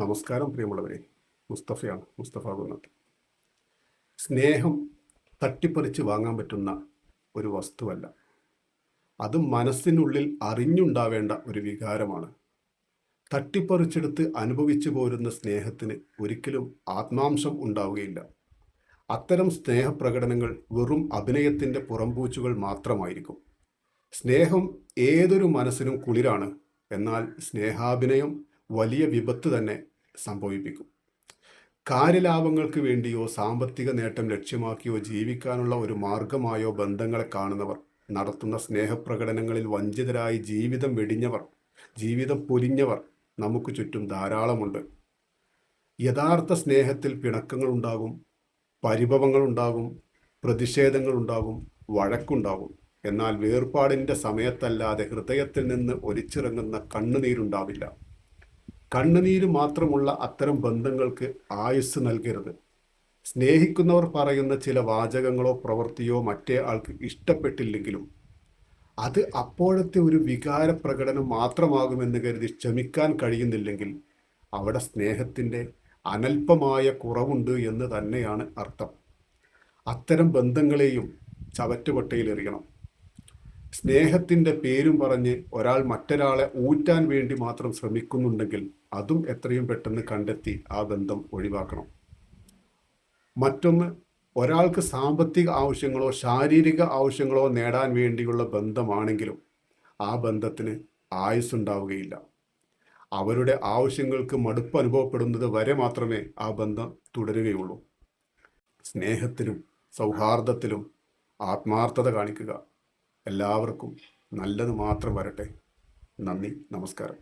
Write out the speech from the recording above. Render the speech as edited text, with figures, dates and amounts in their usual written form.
നമസ്കാരം പ്രിയമുള്ളവരെ. മുസ്തഫയാണ്, മുസ്തഫ കുന്നത്ത്. സ്നേഹം തട്ടിപ്പറിച്ച് വാങ്ങാൻ പറ്റുന്ന ഒരു വസ്തുവല്ല. അത് മനസ്സിനുള്ളിൽ അറിഞ്ഞുണ്ടാവേണ്ട ഒരു വികാരമാണ്. തട്ടിപ്പറിച്ചെടുത്ത് അനുഭവിച്ചു പോരുന്ന സ്നേഹത്തിന് ഒരിക്കലും ആത്മാംശം ഉണ്ടാവുകയില്ല. അത്തരം സ്നേഹപ്രകടനങ്ങൾ വെറും അഭിനയത്തിൻ്റെ പുറംപൂച്ചുകൾ മാത്രമായിരിക്കും. സ്നേഹം ഏതൊരു മനസ്സിനും കുളിരാണ്. എന്നാൽ സ്നേഹാഭിനയം വലിയ വിപത്ത് തന്നെ സംഭവിപ്പിക്കും. കാര്യലാഭങ്ങൾക്ക് വേണ്ടിയോ സാമ്പത്തിക നേട്ടം ലക്ഷ്യമാക്കിയോ ജീവിക്കാനുള്ള ഒരു മാർഗമായോ ബന്ധങ്ങളെ കാണുന്നവർ, നടത്തുന്ന സ്നേഹപ്രകടനങ്ങളിൽ വഞ്ചിതരായി ജീവിതം വെടിഞ്ഞവർ, ജീവിതം പൊലിഞ്ഞവർ നമുക്ക് ചുറ്റും ധാരാളമുണ്ട്. യഥാർത്ഥ സ്നേഹത്തിൽ പിണക്കങ്ങളുണ്ടാകും, പരിഭവങ്ങളുണ്ടാകും, പ്രതിഷേധങ്ങളുണ്ടാകും, വഴക്കുണ്ടാകും. എന്നാൽ വേർപാടിൻ്റെ സമയത്തല്ലാതെ ഹൃദയത്തിൽ നിന്ന് ഒലിച്ചിറങ്ങുന്ന കണ്ണുനീരുണ്ടാവില്ല. കണ്ണുനീര് മാത്രമുള്ള അത്തരം ബന്ധങ്ങൾക്ക് ആയുസ് നൽകരുത്. സ്നേഹിക്കുന്നവർ പറയുന്ന ചില വാചകങ്ങളോ പ്രവൃത്തിയോ മറ്റേ ആൾക്ക് ഇഷ്ടപ്പെട്ടില്ലെങ്കിലും അത് അപ്പോഴത്തെ ഒരു വികാര പ്രകടനം മാത്രമാകുമെന്ന് കരുതി ക്ഷമിക്കാൻ കഴിയുന്നില്ലെങ്കിൽ അവിടെ സ്നേഹത്തിൻ്റെ അനൽപമായ കുറവുണ്ട് എന്ന് തന്നെയാണ് അർത്ഥം. അത്തരം ബന്ധങ്ങളെയും ചവറ്റുകൊട്ടയിലെറിയണം. സ്നേഹത്തിൻ്റെ പേരും പറഞ്ഞ് ഒരാൾ മറ്റൊരാളെ ഊറ്റാൻ വേണ്ടി മാത്രം ശ്രമിക്കുന്നുണ്ടെങ്കിൽ അതും എത്രയും പെട്ടെന്ന് കണ്ടെത്തി ആ ബന്ധം ഒഴിവാക്കണം. മറ്റൊന്ന്, ഒരാൾക്ക് സാമ്പത്തിക ആവശ്യങ്ങളോ ശാരീരിക ആവശ്യങ്ങളോ നേടാൻ വേണ്ടിയുള്ള ബന്ധമാണെങ്കിലും ആ ബന്ധത്തിന് ആയുസ്സുണ്ടാവുകയില്ല. അവരുടെ ആവശ്യങ്ങൾക്ക് മടുപ്പ് അനുഭവപ്പെടുന്നത് വരെ മാത്രമേ ആ ബന്ധം തുടരുകയുള്ളൂ. സ്നേഹത്തിലും സൗഹാർദ്ദത്തിലും ആത്മാർത്ഥത കാണിക്കുക. എല്ലാവർക്കും നല്ലത് മാത്രം വരട്ടെ. നന്ദി, നമസ്കാരം.